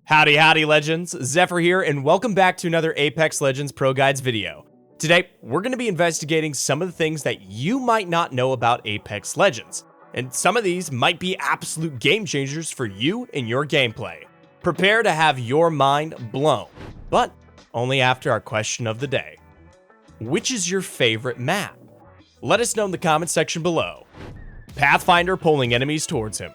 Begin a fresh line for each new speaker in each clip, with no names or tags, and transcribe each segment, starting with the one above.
Howdy legends, Zephyr here and welcome back to another Apex Legends Pro Guides video. Today, we're going to be investigating some of the things that you might not know about Apex Legends, and some of these might be absolute game changers for you and your gameplay. Prepare to have your mind blown, but only after our question of the day. Which is your favorite map? Let us know in the comment section below. Pathfinder pulling enemies towards him.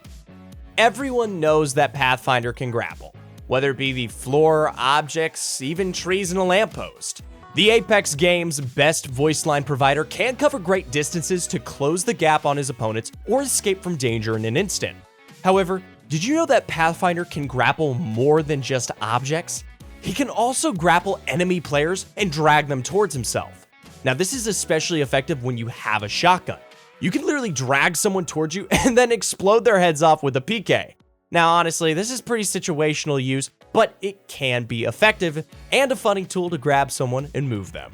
Everyone knows that Pathfinder can grapple, whether it be the floor, objects, even trees and a lamppost. The Apex game's best voice line provider can cover great distances to close the gap on his opponents or escape from danger in an instant. However, did you know that Pathfinder can grapple more than just objects? He can also grapple enemy players and drag them towards himself. Now, this is especially effective when you have a shotgun. You can literally drag someone towards you and then explode their heads off with a PK. Now, honestly, this is pretty situational use, but it can be effective and a funny tool to grab someone and move them.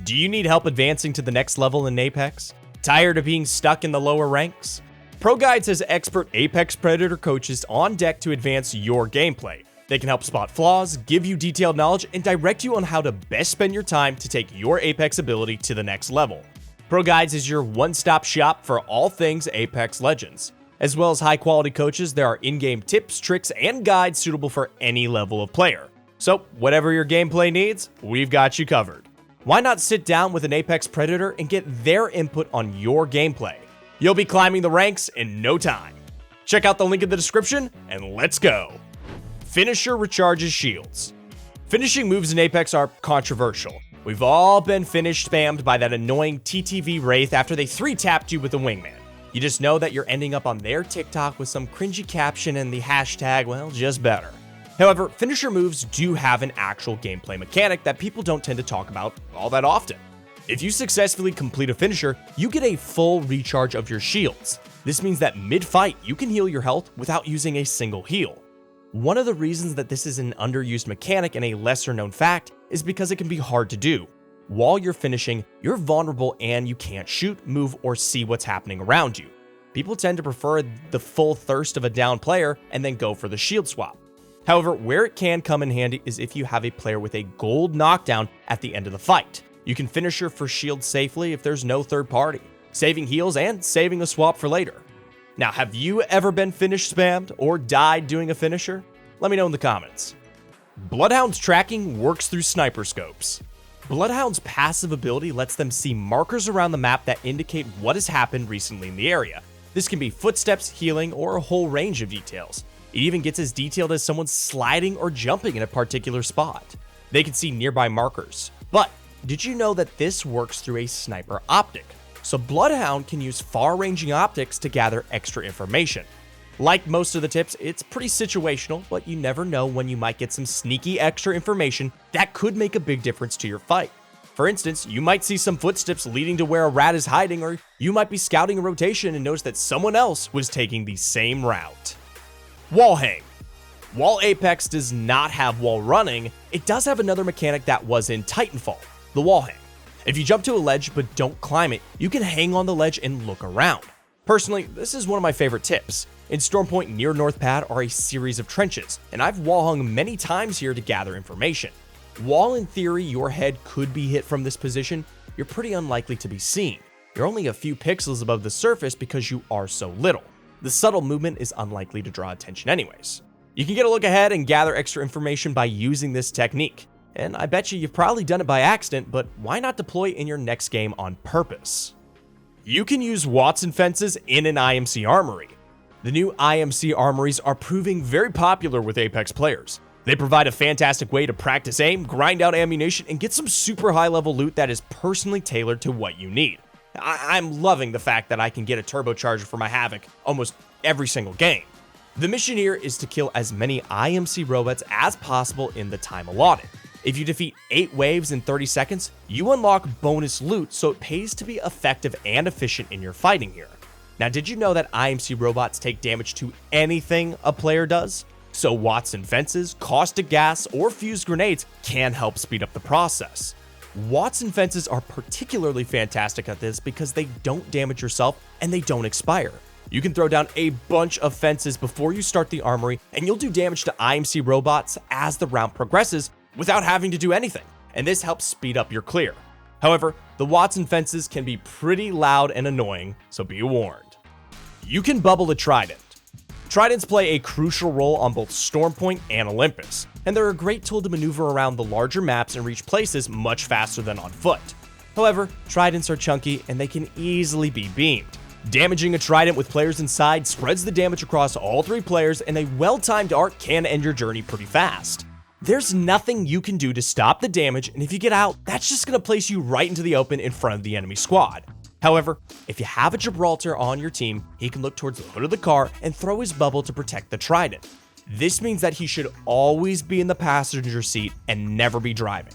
Do you need help advancing to the next level in Apex? Tired of being stuck in the lower ranks? ProGuides has expert Apex Predator coaches on deck to advance your gameplay. They can help spot flaws, give you detailed knowledge, and direct you on how to best spend your time to take your Apex ability to the next level. ProGuides is your one-stop shop for all things Apex Legends. As well as high-quality coaches, there are in-game tips, tricks, and guides suitable for any level of player. So, whatever your gameplay needs, we've got you covered. Why not sit down with an Apex Predator and get their input on your gameplay? You'll be climbing the ranks in no time. Check out the link in the description, and let's go! Finisher recharges shields. Finishing moves in Apex are controversial. We've all been finish spammed by that annoying TTV Wraith after they 3-tapped you with a wingman. You just know that you're ending up on their TikTok with some cringy caption and the hashtag, well, just better. However, finisher moves do have an actual gameplay mechanic that people don't tend to talk about all that often. If you successfully complete a finisher, you get a full recharge of your shields. This means that mid-fight, you can heal your health without using a single heal. One of the reasons that this is an underused mechanic and a lesser-known fact is because it can be hard to do. While you're finishing, you're vulnerable and you can't shoot, move, or see what's happening around you. People tend to prefer the full thirst of a down player and then go for the shield swap. However, where it can come in handy is if you have a player with a gold knockdown at the end of the fight. You can finisher for shield safely if there's no third party, saving heals and saving a swap for later. Now, have you ever been finish spammed or died doing a finisher? Let me know in the comments. Bloodhound's tracking works through sniper scopes. Bloodhound's passive ability lets them see markers around the map that indicate what has happened recently in the area. This can be footsteps, healing, or a whole range of details. It even gets as detailed as someone sliding or jumping in a particular spot. They can see nearby markers. But did you know that this works through a sniper optic? So Bloodhound can use far-ranging optics to gather extra information. Like most of the tips, it's pretty situational, but you never know when you might get some sneaky extra information that could make a big difference to your fight. For instance, you might see some footsteps leading to where a rat is hiding, or you might be scouting a rotation and notice that someone else was taking the same route. Wall hang. While Apex does not have wall running, it does have another mechanic that was in Titanfall, the wall hang. If you jump to a ledge but don't climb it, you can hang on the ledge and look around. Personally, this is one of my favorite tips. In Stormpoint near North Pad are a series of trenches, and I've wall hung many times here to gather information. While in theory your head could be hit from this position, you're pretty unlikely to be seen. You're only a few pixels above the surface because you are so little. The subtle movement is unlikely to draw attention anyways. You can get a look ahead and gather extra information by using this technique. And I bet you've probably done it by accident, but why not deploy it in your next game on purpose? You can use Wattsons fences in an IMC armory. The new IMC armories are proving very popular with Apex players. They provide a fantastic way to practice aim, grind out ammunition, and get some super high-level loot that is personally tailored to what you need. I'm loving the fact that I can get a turbocharger for my Havoc almost every single game. The mission here is to kill as many IMC robots as possible in the time allotted. If you defeat 8 waves in 30 seconds, you unlock bonus loot, so it pays to be effective and efficient in your fighting here. Now, did you know that IMC robots take damage to anything a player does? So Wattsons fences, caustic gas, or fused grenades can help speed up the process. Wattsons fences are particularly fantastic at this because they don't damage yourself and they don't expire. You can throw down a bunch of fences before you start the armory, and you'll do damage to IMC robots as the round progresses without having to do anything, and this helps speed up your clear. However, the Watson fences can be pretty loud and annoying, so be warned. You can bubble a Trident. Tridents play a crucial role on both Stormpoint and Olympus, and they're a great tool to maneuver around the larger maps and reach places much faster than on foot. However, Tridents are chunky and they can easily be beamed. Damaging a Trident with players inside spreads the damage across all 3 players, and a well-timed arc can end your journey pretty fast. There's nothing you can do to stop the damage, and if you get out, that's just going to place you right into the open in front of the enemy squad. However, if you have a Gibraltar on your team, he can look towards the hood of the car and throw his bubble to protect the Trident. This means that he should always be in the passenger seat and never be driving.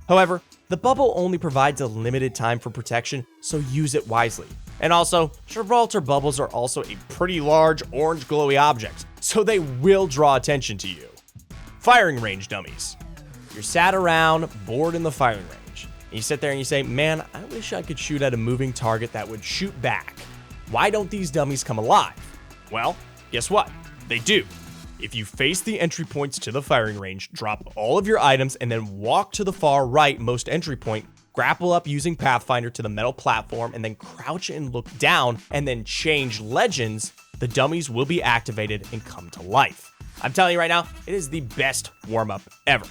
However, the bubble only provides a limited time for protection, so use it wisely. And also, Gibraltar bubbles are also a pretty large orange glowy object, so they will draw attention to you. Firing range dummies. You're sat around, bored in the firing range, and you sit there and you say, man, I wish I could shoot at a moving target that would shoot back. Why don't these dummies come alive? Well, guess what? They do. If you face the entry points to the firing range, drop all of your items, and then walk to the far right most entry point, grapple up using Pathfinder to the metal platform, and then crouch and look down, and then change legends, the dummies will be activated and come to life. I'm telling you right now, it is the best warm-up ever.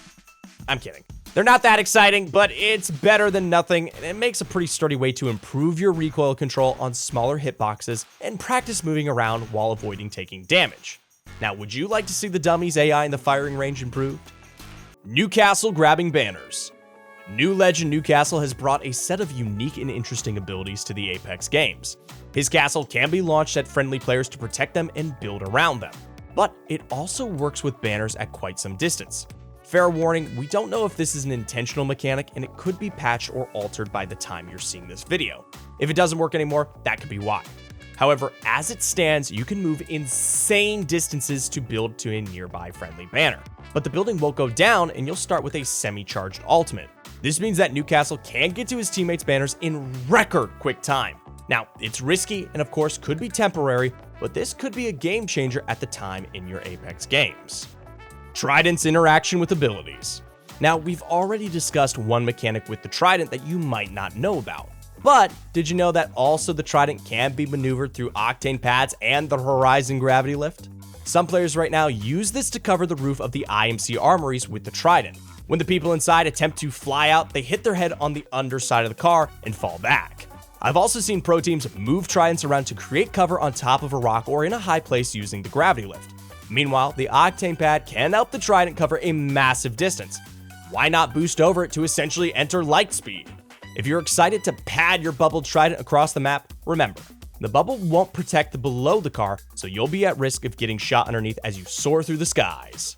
I'm kidding. They're not that exciting, but it's better than nothing, and it makes a pretty sturdy way to improve your recoil control on smaller hitboxes and practice moving around while avoiding taking damage. Now, would you like to see the dummies AI in the firing range improved? Newcastle grabbing banners. New legend Newcastle has brought a set of unique and interesting abilities to the Apex games. His castle can be launched at friendly players to protect them and build around them, but it also works with banners at quite some distance. Fair warning, we don't know if this is an intentional mechanic, and it could be patched or altered by the time you're seeing this video. If it doesn't work anymore, that could be why. However, as it stands, you can move insane distances to build to a nearby friendly banner, but the building won't go down and you'll start with a semi-charged ultimate. This means that Newcastle can get to his teammates' banners in record quick time. Now, it's risky and of course could be temporary, but this could be a game changer at the time in your Apex games. Trident's interaction with abilities. Now, we've already discussed one mechanic with the Trident that you might not know about. But did you know that also the Trident can be maneuvered through octane pads and the horizon gravity lift? Some players right now use this to cover the roof of the IMC armories with the Trident. When the people inside attempt to fly out, they hit their head on the underside of the car and fall back. I've also seen pro teams move Tridents around to create cover on top of a rock or in a high place using the gravity lift. Meanwhile, the octane pad can help the Trident cover a massive distance. Why not boost over it to essentially enter light speed? If you're excited to pad your bubbled Trident across the map, remember, the bubble won't protect the below the car, so you'll be at risk of getting shot underneath as you soar through the skies.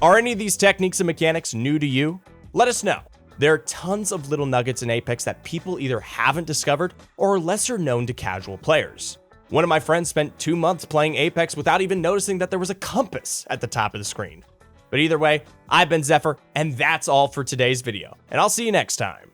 Are any of these techniques and mechanics new to you? Let us know. There are tons of little nuggets in Apex that people either haven't discovered or are lesser known to casual players. One of my friends spent 2 months playing Apex without even noticing that there was a compass at the top of the screen. But either way, I've been Zephyr, and that's all for today's video, and I'll see you next time.